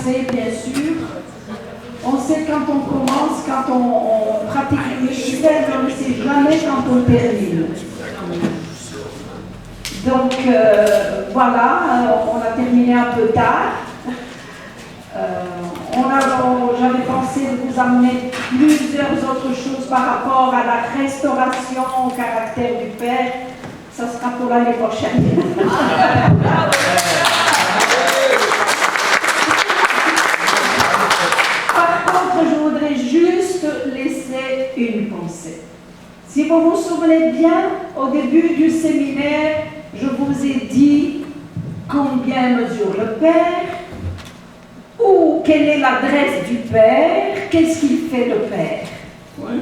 sait, bien sûr. On sait quand on commence, quand on pratique le ministère, mais on ne sait jamais quand on termine. Donc voilà, on a terminé un peu tard. J'avais pensé de vous amener plusieurs autres choses par rapport à la restauration au caractère du Père. Ça sera pour l'année prochaine. Par contre, je voudrais juste laisser une pensée. Si vous vous souvenez bien, au début du séminaire, je vous ai dit combien mesure le Père, ou quelle est l'adresse du Père, qu'est-ce qu'il fait le Père. Oui.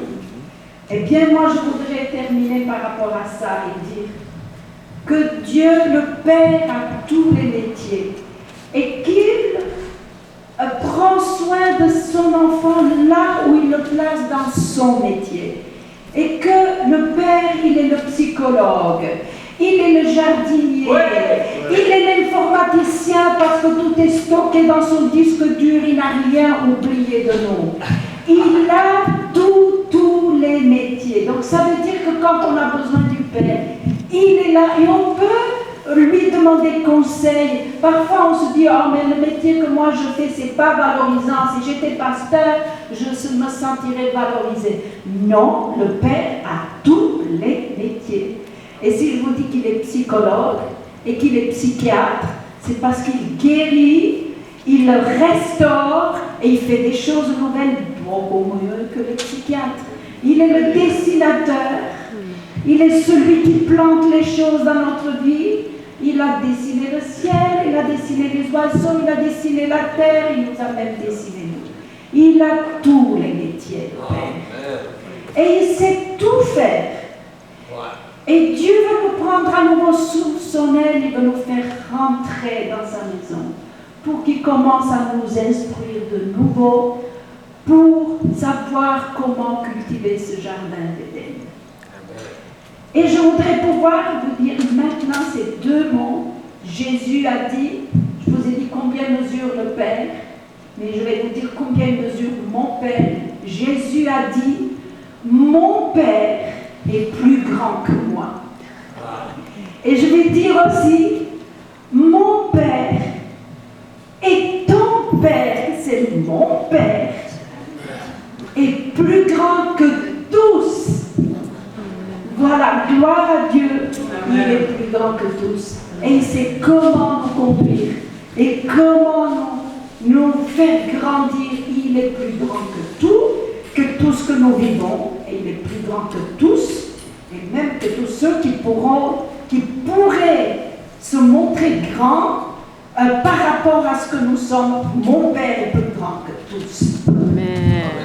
Eh bien, moi, je voudrais terminer par rapport à ça et dire que Dieu, le Père, a tous les métiers et qu'il prend soin de son enfant là où il le place dans son métier. Et que le Père, il est le psychologue, il est le jardinier, il est l'informaticien parce que tout est stocké dans son disque dur, il n'a rien oublié de nous. Il a tous les métiers. Donc ça veut dire que quand on a besoin du Père, il est là et on peut lui demander conseil. Parfois on se dit, oh mais le métier que moi je fais, c'est pas valorisant. Si j'étais pasteur, je me sentirais valorisé. Non, le Père a tous les métiers. Et si je vous dis qu'il est psychologue et qu'il est psychiatre, c'est parce qu'il guérit, il restaure et il fait des choses nouvelles beaucoup mieux que les psychiatres. Il est le dessinateur, il est celui qui plante les choses dans notre vie. Il a dessiné le ciel, il a dessiné les oiseaux, il a dessiné la terre, il nous a même dessiné nous. Il a tous les métiers, le Père. Et il sait tout faire. Et Dieu veut nous prendre à nouveau sous son aile, il veut nous faire rentrer dans sa maison pour qu'il commence à nous instruire de nouveau pour savoir comment cultiver ce jardin d'Éden. Et je voudrais pouvoir vous dire maintenant ces deux mots. Jésus a dit, je vous ai dit combien mesure le Père, mais je vais vous dire combien mesure mon Père. Jésus a dit, mon Père est plus grand que moi. Et je vais dire aussi, mon Père et ton Père, c'est mon Père, est plus grand que tous. Voilà, gloire à Dieu, il est plus grand que tous. Et il sait comment nous conduire et comment nous faire grandir. Il est plus grand que tout ce que nous vivons. Et il est plus grand que tous, et même que tous ceux qui pourraient se montrer grands par rapport à ce que nous sommes. Mon Père est plus grand que tous. Amen.